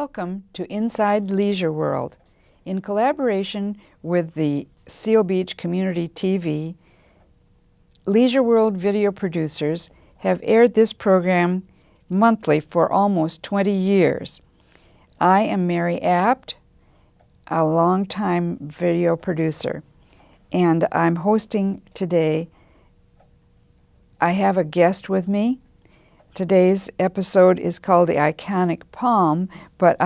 Welcome to Inside Leisure World. In collaboration with the Seal Beach Community TV, Leisure World video producers have aired this program monthly for almost 20 years. I am Mary Apt, a longtime video producer, and I'm hosting today. I have a guest with me. Today's episode is called The Iconic Palm, but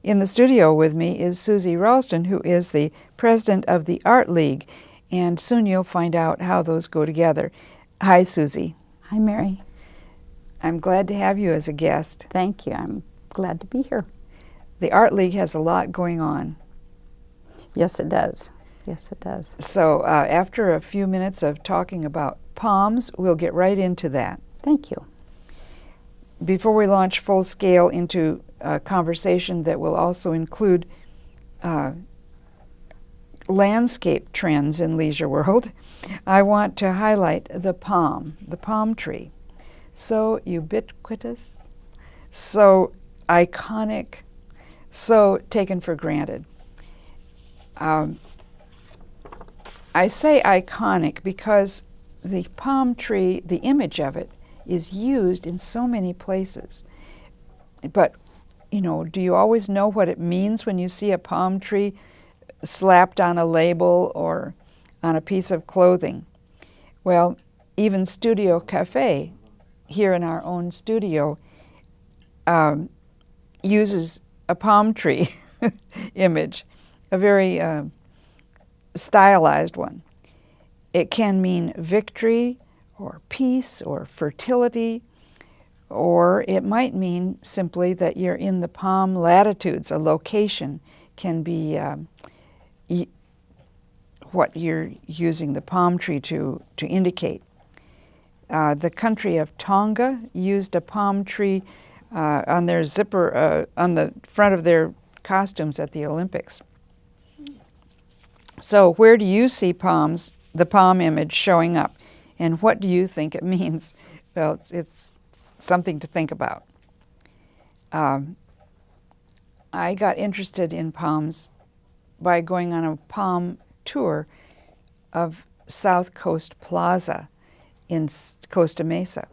in the studio with me is Susie Ralston, who is the president of the Art League, and soon you'll find out how those go together. Hi, Susie. Hi, Mary. I'm glad to have you as a guest. Thank you. I'm glad to be here. The Art League has a lot going on. Yes, it does. Yes, it does. So after a few minutes of talking about palms, we'll get right into that. Thank you. Before we launch full scale into a conversation that will also include landscape trends in Leisure World, I want to highlight the palm tree. So ubiquitous, so iconic, so taken for granted. I say iconic because the palm tree, the image of it, is used in so many places. But, you know, do you always know what it means when you see a palm tree slapped on a label or on a piece of clothing? Well, even Studio Cafe, here in our own studio, uses a palm tree image, a very stylized one. It can mean victory, or peace, or fertility, or it might mean simply that you're in the palm latitudes. A location can be what you're using the palm tree to indicate. The country of Tonga used a palm tree on their zipper, on the front of their costumes at the Olympics. So where do you see palms, the palm image showing up? And what do you think it means? Well, it's something to think about. I got interested in palms by going on a palm tour of South Coast Plaza in Costa Mesa.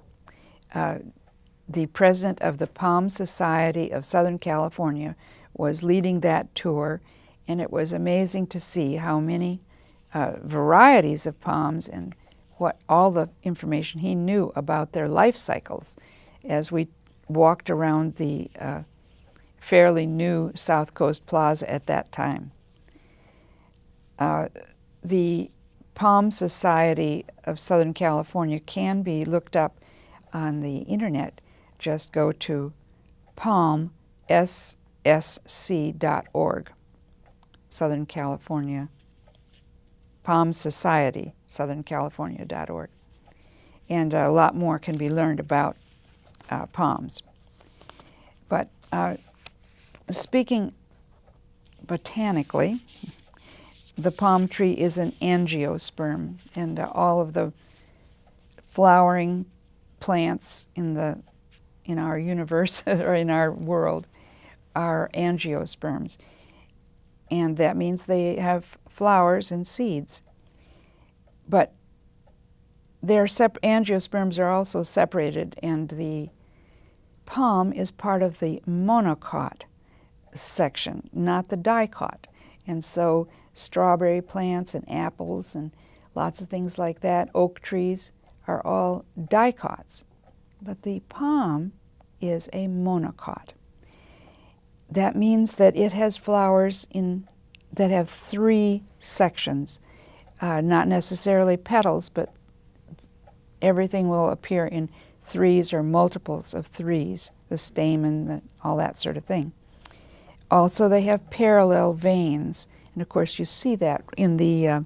The president of the Palm Society of Southern California was leading that tour, and it was amazing to see how many varieties of palms and what all the information he knew about their life cycles as we walked around the fairly new South Coast Plaza at that time. The Palm Society of Southern California can be looked up on the internet. Just go to palmssc.org, Southern California, Palm Society, SouthernCalifornia.org. And a lot more can be learned about palms. But speaking botanically, the palm tree is an angiosperm, and all of the flowering plants in our universe or in our world are angiosperms. And that means they have flowers and seeds. But their angiosperms are also separated, and the palm is part of the monocot section, not the dicot. And so strawberry plants and apples and lots of things like that, oak trees, are all dicots. But the palm is a monocot. That means that it has flowers that have three sections, not necessarily petals, but everything will appear in threes or multiples of threes, the stamen, all that sort of thing. Also, they have parallel veins, and of course you see that in the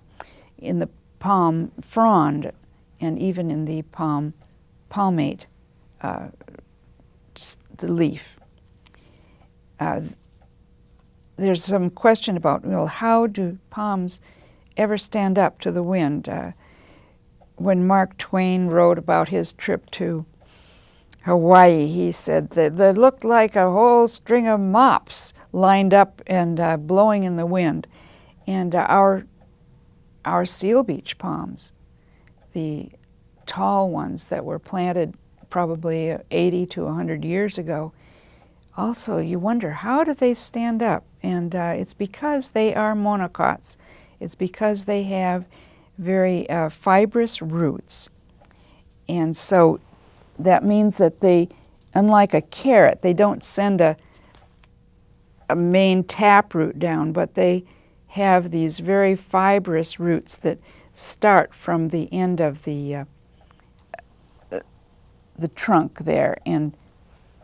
palm frond and even in the palmate, the leaf. There's some question about, well, how do palms ever stand up to the wind? When Mark Twain wrote about his trip to Hawaii, he said, they looked like a whole string of mops lined up and blowing in the wind. And our seal beach palms, the tall ones that were planted probably 80 to 100 years ago, also you wonder, how do they stand up? And it's because they are monocots. It's because they have very fibrous roots. And so that means that they, unlike a carrot, they don't send a main taproot down, but they have these very fibrous roots that start from the end of the trunk there, and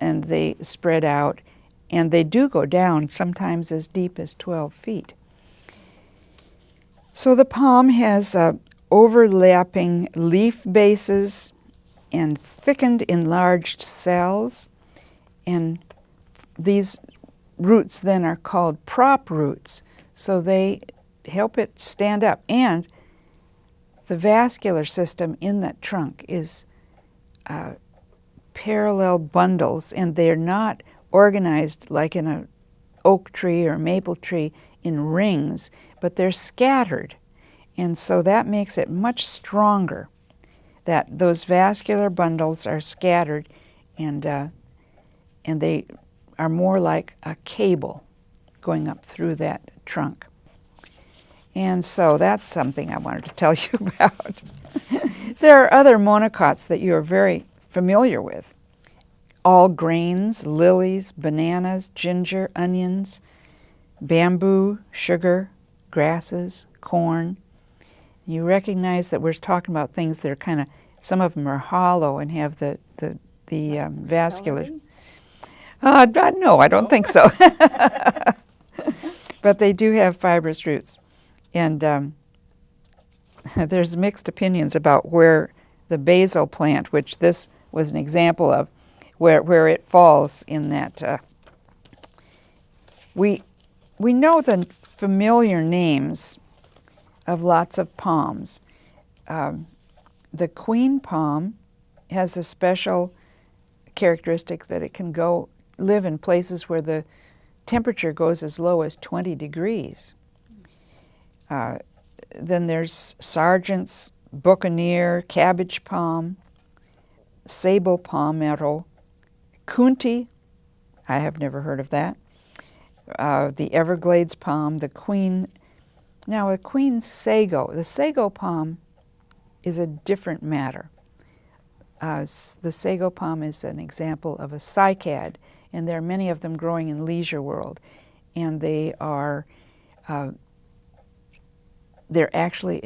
they spread out, and they do go down sometimes as deep as 12 feet. So the palm has overlapping leaf bases and thickened enlarged cells, and these roots then are called prop roots, so they help it stand up. And the vascular system in that trunk is parallel bundles, and they're not organized like in an oak tree or maple tree in rings, but they're scattered. And so that makes it much stronger, that those vascular bundles are scattered, and they are more like a cable going up through that trunk. And so that's something I wanted to tell you about. There are other monocots that you are very familiar with. All grains, lilies, bananas, ginger, onions, bamboo, sugar, grasses, corn. You recognize that we're talking about things that are kind of, some of them are hollow and have the vascular. No, I don't think so. But they do have fibrous roots. And there's mixed opinions about where the basil plant, which this was an example of, where it falls in that. We know the familiar names of lots of palms. The queen palm has a special characteristic that it can live in places where the temperature goes as low as 20 degrees. Then there's Sargent's Buccaneer, cabbage palm, sable palmetto, Kunti, I have never heard of that, the Everglades palm, the queen. Now a queen sago, the sago palm is a different matter. The sago palm is an example of a cycad, and there are many of them growing in Leisure World, and they are they're actually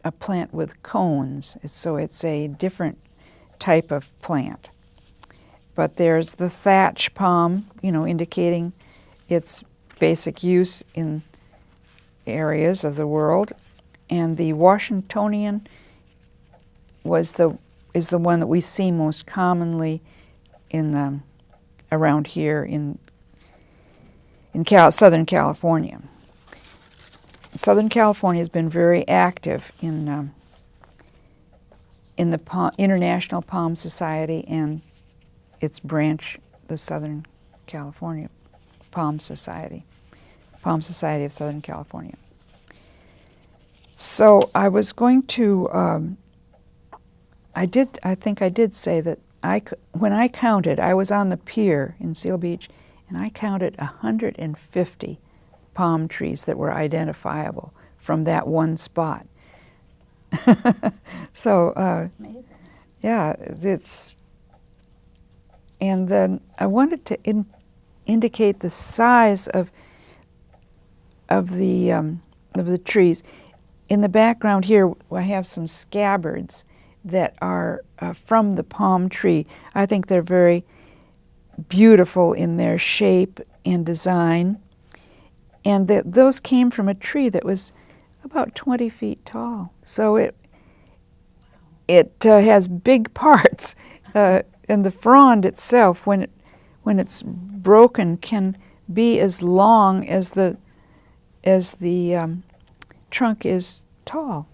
a plant with cones, so it's a different type of plant. But there's the thatch palm, indicating its basic use in areas of the world, and the Washingtonian is the one that we see most commonly in around here in Southern California. Southern California has been very active in the International Palm Society and its branch, the Southern California Palm Society of Southern California. So I was going to, I think I did say that when I counted, I was on the pier in Seal Beach, and I counted 150 palm trees that were identifiable from that one spot. So, Amazing. yeah, and then I wanted to indicate the size of the trees. In the background here, I have some scabbards that are from the palm tree. I think they're very beautiful in their shape and design. And those came from a tree that was about 20 feet tall. So it has big parts. And the frond itself, when it's broken, can be as long as the trunk is tall.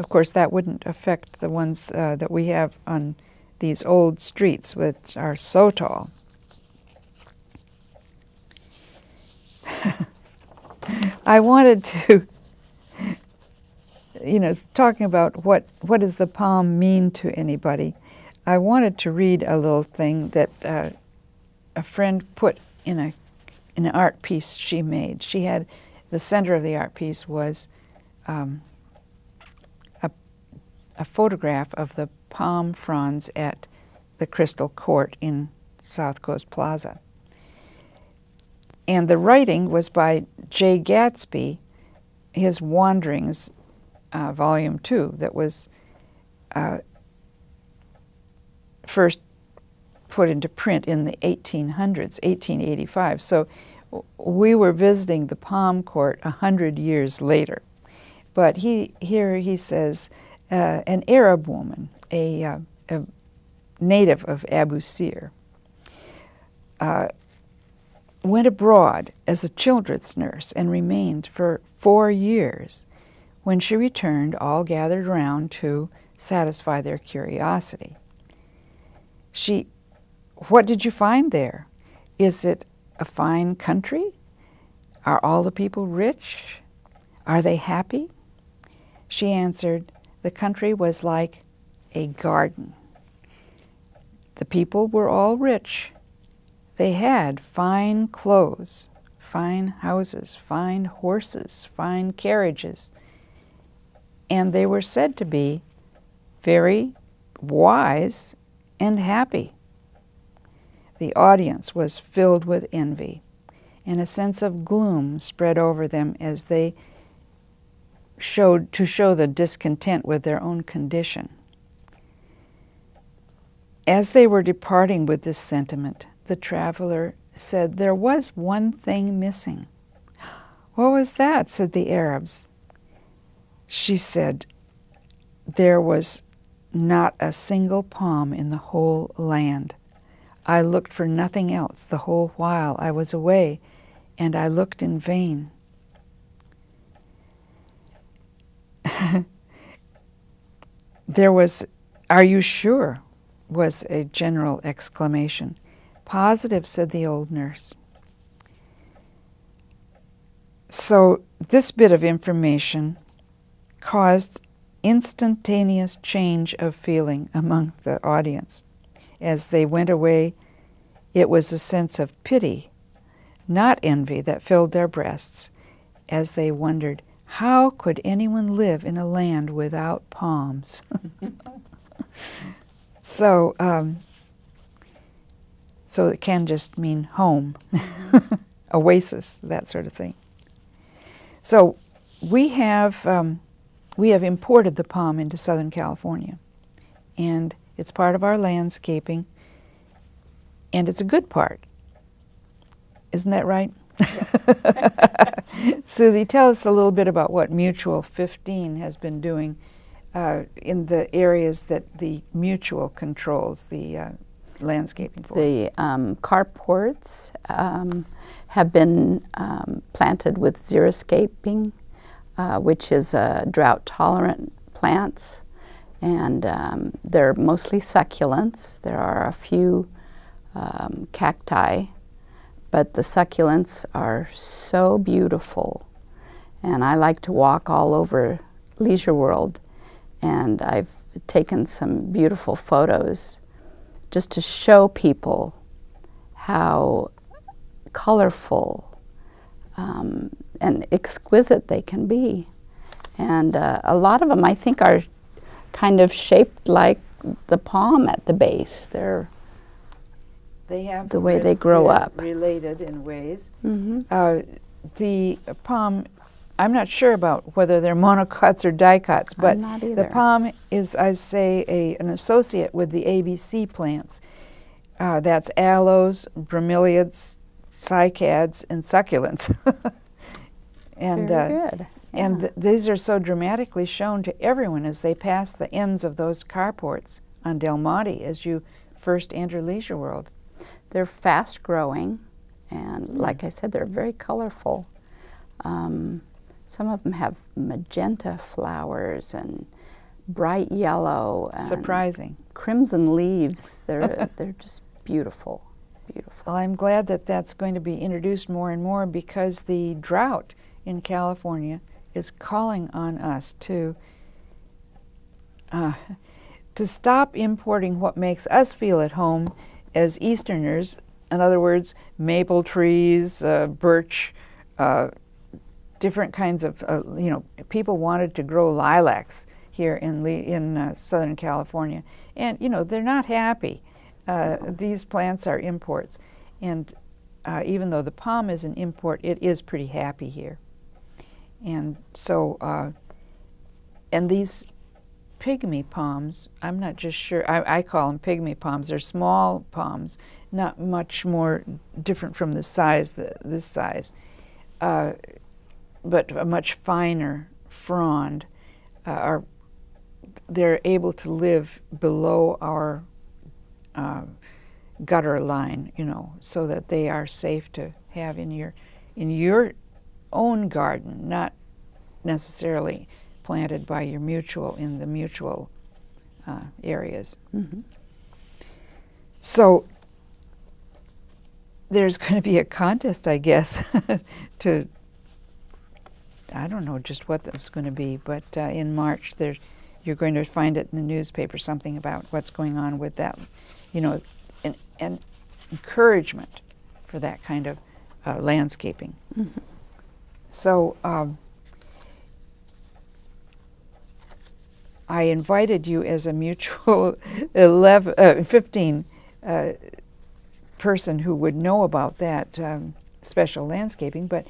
Of course, that wouldn't affect the ones that we have on these old streets which are so tall. I wanted to, talking about what does the palm mean to anybody, I wanted to read a little thing that a friend put in an art piece she made. She had, the center of the art piece was a photograph of the palm fronds at the Crystal Court in South Coast Plaza. And the writing was by Jay Gatsby, his Wanderings, Volume 2, that was first put into print in the 1800s, 1885. So we were visiting the Palm Court 100 years later. But here he says, an Arab woman, a native of Abu Sir, went abroad as a children's nurse and remained for 4 years. When she returned, all gathered around to satisfy their curiosity. What did you find there? Is it a fine country? Are all the people rich? Are they happy? She answered, the country was like a garden. The people were all rich. They had fine clothes, fine houses, fine horses, fine carriages, and they were said to be very wise and happy. The audience was filled with envy, and a sense of gloom spread over them as they show the discontent with their own condition. As they were departing with this sentiment, the traveler said, there was one thing missing. What was that? Said the Arabs. She said, there was not a single palm in the whole land. I looked for nothing else the whole while I was away, and I looked in vain. There was, are you sure? Was a general exclamation. Positive, said the old nurse. So this bit of information caused instantaneous change of feeling among the audience. As they went away, it was a sense of pity, not envy, that filled their breasts as they wondered, how could anyone live in a land without palms? So it can just mean home, oasis, that sort of thing. So we have imported the palm into Southern California, and it's part of our landscaping, and it's a good part. Isn't that right? Yes. Susie, tell us a little bit about what Mutual 15 has been doing in the areas that the Mutual controls the landscaping for. The carports have been planted with xeriscaping, which is drought-tolerant plants, and they're mostly succulents. There are a few cacti, but the succulents are so beautiful, and I like to walk all over Leisure World, and I've taken some beautiful photos just to show people how colorful and exquisite they can be. And a lot of them, I think, are kind of shaped like the palm at the base. They have the way they grow up. Related in ways. Mm-hmm. The palm, I'm not sure about whether they're monocots or dicots, but I'm not either. The palm is, I say, an associate with the ABC plants. That's aloes, bromeliads, cycads, and succulents. And, very good. Yeah. And these are so dramatically shown to everyone as they pass the ends of those carports on Del Monte as you first enter Leisure World. They're fast growing, and like I said, they're very colorful. Some of them have magenta flowers and bright yellow, and Surprising. crimson leaves. They're just beautiful, beautiful. Well, I'm glad that that's going to be introduced more and more, because the drought in California is calling on us to stop importing what makes us feel at home as Easterners. In other words, maple trees, birch, different kinds of, people wanted to grow lilacs here in Southern California. And, they're not happy. These plants are imports. And even though the palm is an import, it is pretty happy here. And so, and these pygmy palms, I'm not just sure, I call them pygmy palms. They're small palms, not much more different from the size, this size, but a much finer frond. They're able to live below our gutter line, so that they are safe to have in your own garden, not necessarily planted by your mutual in the mutual areas. Mm-hmm. So there's going to be a contest, I guess, to, I don't know just what that's going to be, but in March you're going to find it in the newspaper, something about what's going on with that, and encouragement for that kind of landscaping. Mm-hmm. So I invited you as a mutual 15 person who would know about that special landscaping, but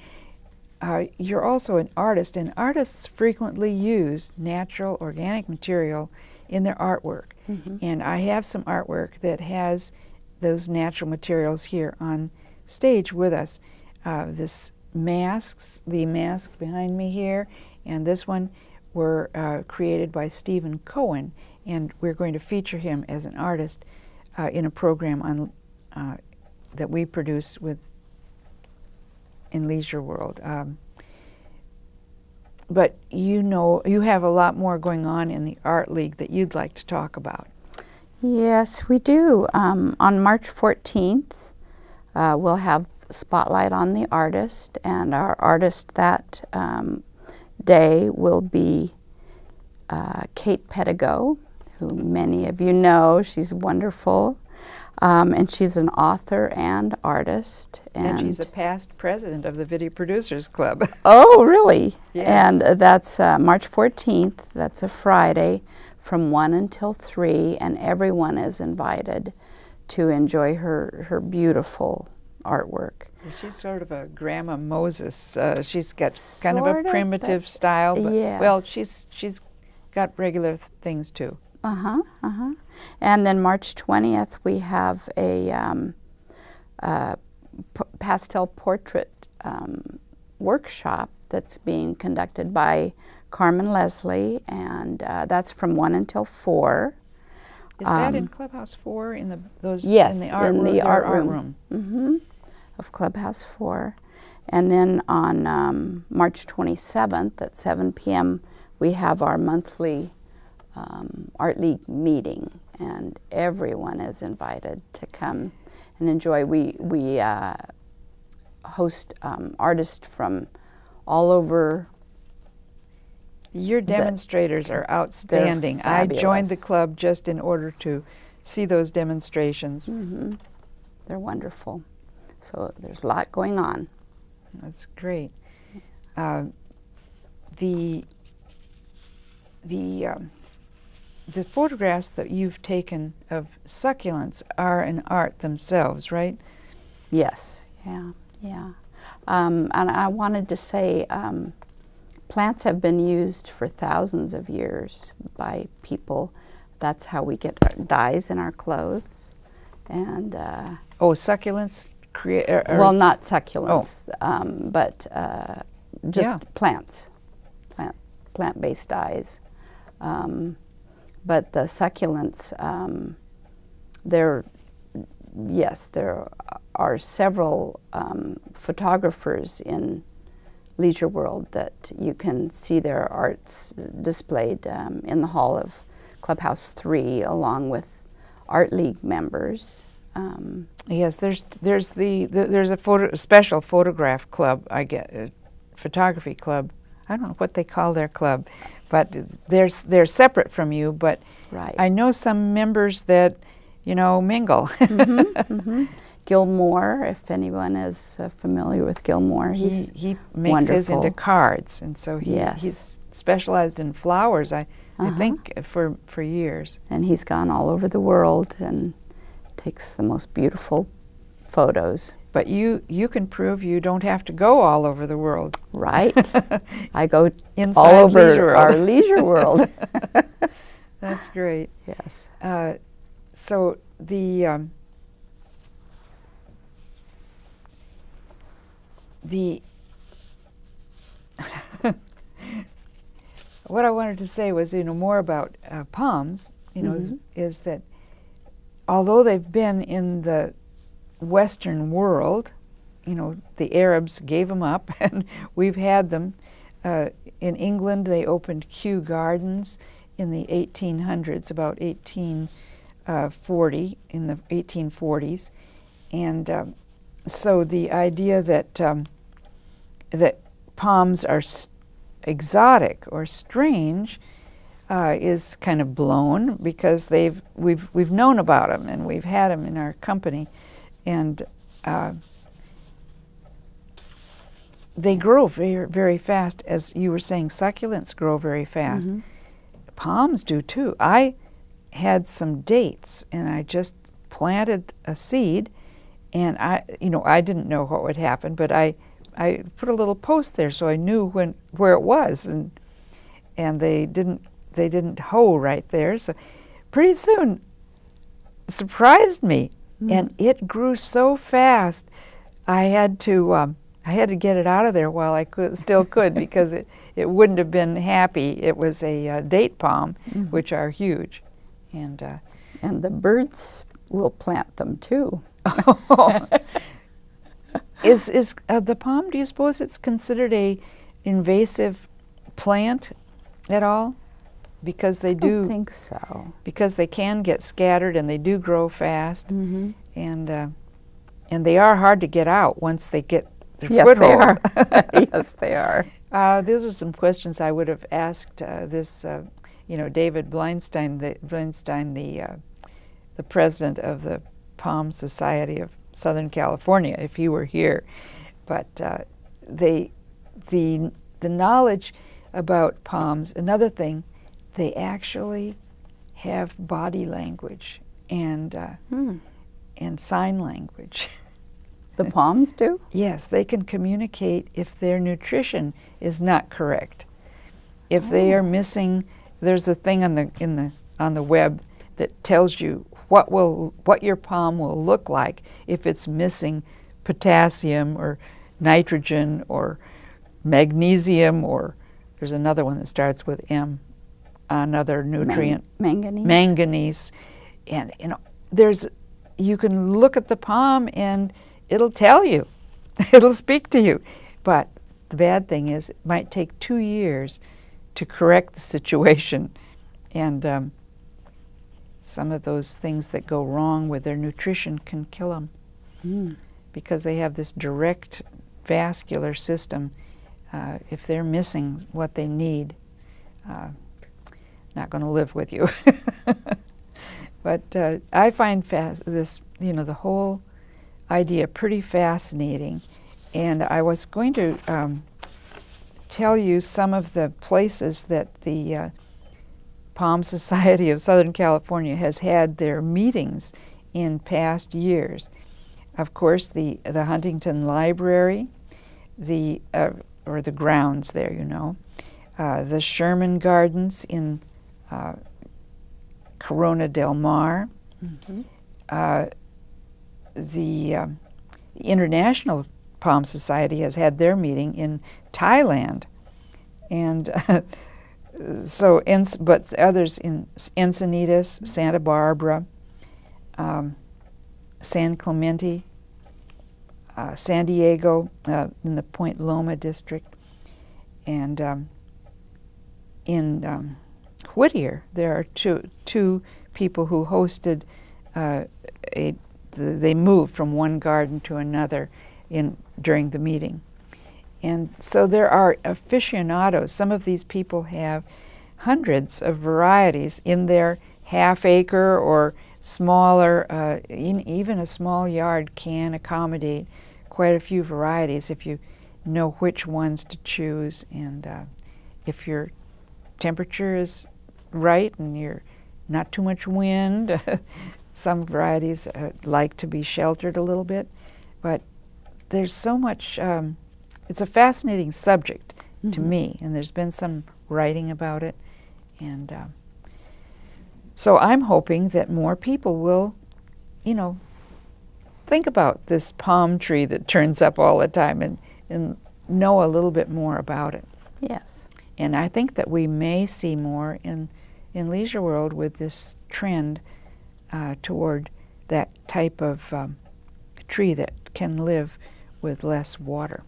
you're also an artist, and artists frequently use natural organic material in their artwork. Mm-hmm. And I have some artwork that has those natural materials here on stage with us. This the mask behind me here, and this one were created by Stephen Cohen, and we're going to feature him as an artist in a program on that we produce in Leisure World. But you have a lot more going on in the Art League that you'd like to talk about. Yes, we do. On March 14th, we'll have Spotlight on the Artist, and our artist that day will be Kate Pedigo, who many of you know. She's wonderful. And she's an author and artist. And she's a past president of the Video Producers Club. Oh, really? Yes. And that's March 14th. That's a Friday from 1 until 3, and everyone is invited to enjoy her beautiful artwork. She's sort of a Grandma Moses. She's got kind of Sort a of, primitive style, but yes. well, she's got regular things too. And then March 20th, we have a pastel portrait workshop that's being conducted by Carmen Leslie, and that's from 1 until 4. Is that in Clubhouse 4 Yes, in the art room? Mm-hmm. Of Clubhouse 4. And then on March 27th at 7 p.m., we have our monthly Art League meeting, and everyone is invited to come and enjoy. We host artists from all over. Your demonstrators are outstanding. I joined the club just in order to see those demonstrations. Mm-hmm. They're wonderful. So there's a lot going on. That's great. The photographs that you've taken of succulents are an art themselves, right? Yes, yeah. And I wanted to say plants have been used for thousands of years by people. That's how we get our dyes in our clothes. And succulents create. Well, not succulents, but just plants, plant-based dyes. But the succulents, there are several photographers in Leisure World that you can see their arts displayed in the hall of Clubhouse 3, along with Art League members. Yes, there's a special photograph club. Photography club. I don't know what they call their club, but they're separate from you. But Right. I know some members that mingle. Gilmore, if anyone is familiar with Gilmore, he makes his into cards, and so he's specialized in flowers. I think for years. And he's gone all over the world and takes the most beautiful photos. But you can prove you don't have to go all over the world. Right. I go Inside all over Leisure World. our Leisure World. That's great. Yes. So the what I wanted to say was, more about palms. Is that although they've been in the Western world, the Arabs gave them up, and we've had them. In England, they opened Kew Gardens in the 1800s, about 1840, in the 1840s, and so the idea that that palms are exotic or strange is kind of blown, because we've known about them and we've had them in our company, and they grow very, very fast. As you were saying, succulents grow very fast. Palms do too. I had some dates, and I just planted a seed, and I didn't know what would happen, but I put a little post there so I knew where it was, and they didn't hoe right there. So pretty soon, it surprised me, and it grew so fast. I had to get it out of there while I still could, because it wouldn't have been happy. It was a date palm, which are huge, and the birds will plant them too. Is the palm? Do you suppose it's considered a invasive plant at all? Because they do. I don't think so. Because they can get scattered, and they do grow fast, and they are hard to get out once they get their Yes, they foothold. are. Yes, they are. Those are some questions I would have asked David Blindstein, the president of the Palm Society of Southern California, if he were here. But the knowledge about palms, another thing, they actually have body language and sign language. The palms do? Yes, they can communicate if their nutrition is not correct. If they are missing, there's a thing on the web that tells you what your palm will look like if it's missing potassium or nitrogen or magnesium, or there's another one that starts with M, another nutrient. Manganese. Manganese. And you can look at the palm and it'll tell you. It'll speak to you. But the bad thing is it might take 2 years to correct the situation. And some of those things that go wrong with their nutrition can kill them, because they have this direct vascular system. If they're missing what they need, not going to live with you. But I find the whole idea pretty fascinating, and I was going to tell you some of the places that the Palm Society of Southern California has had their meetings in past years. Of course, the Huntington Library, or the grounds there, the Sherman Gardens in Corona del Mar, the International Palm Society has had their meeting in Thailand, and but others in Encinitas, Santa Barbara, San Clemente, San Diego, in the Point Loma district, And in Whittier, there are two people who hosted they moved from one garden to another during the meeting. And so there are aficionados. Some of these people have hundreds of varieties in their half-acre or smaller, even a small yard can accommodate quite a few varieties if you know which ones to choose, and if your temperature is right and you're not too much wind. Some varieties like to be sheltered a little bit, but there's so much, it's a fascinating subject to me, and there's been some writing about it, and so I'm hoping that more people will, think about this palm tree that turns up all the time and know a little bit more about it. Yes. And I think that we may see more in Leisure World with this trend toward that type of tree that can live with less water.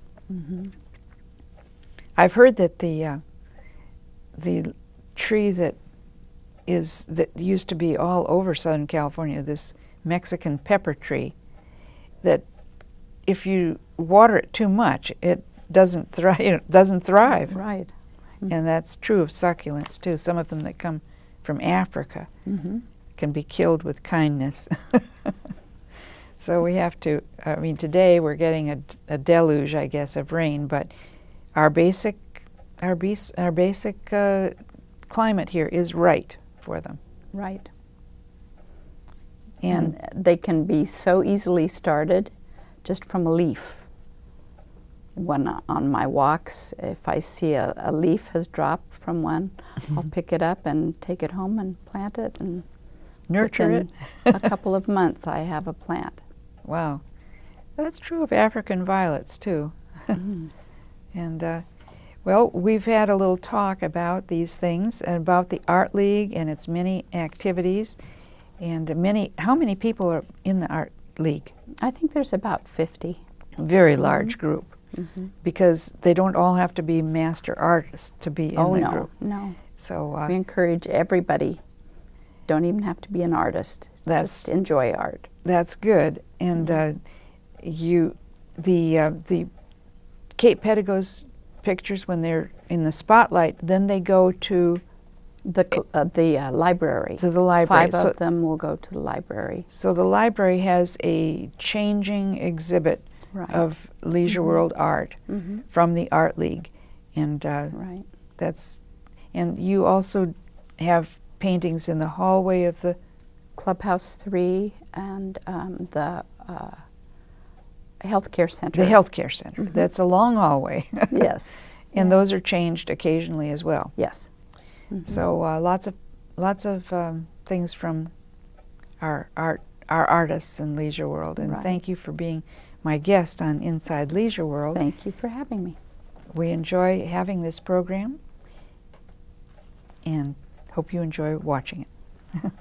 I've heard that the tree that used to be all over Southern California, this Mexican pepper tree, that if you water it too much, it doesn't thrive. Right. And that's true of succulents too. Some of them that come from Africa can be killed with kindness. So we have to, today we're getting a deluge, I guess, of rain, but our basic climate here is right for them. Right. And they can be so easily started just from a leaf. When on my walks, if I see a leaf has dropped from one, I'll pick it up and take it home and plant it, and nurture it. a couple of months I have a plant. Wow. That's true of African violets too. And well, we've had a little talk about these things and about the Art League and its many activities, and how many people are in the Art League? I think there's about 50. A very large group. Because they don't all have to be master artists to be in the group. No. So we encourage everybody. Don't even have to be an artist. Just enjoy art. That's good. And the Kate Pettigo's pictures, when they're in the spotlight, then they go to the library. To the library. 5 of them will go to the library. So the library has a changing exhibit of Leisure World art from the Art League, and and you also have paintings in the hallway of the Clubhouse 3 and the healthcare center. The healthcare center. That's a long hallway. Yes. And those are changed occasionally as well. Yes. So lots of things from our artists in Leisure World, and thank you for being my guest on Inside Leisure World. Thank you for having me. We enjoy having this program and hope you enjoy watching it.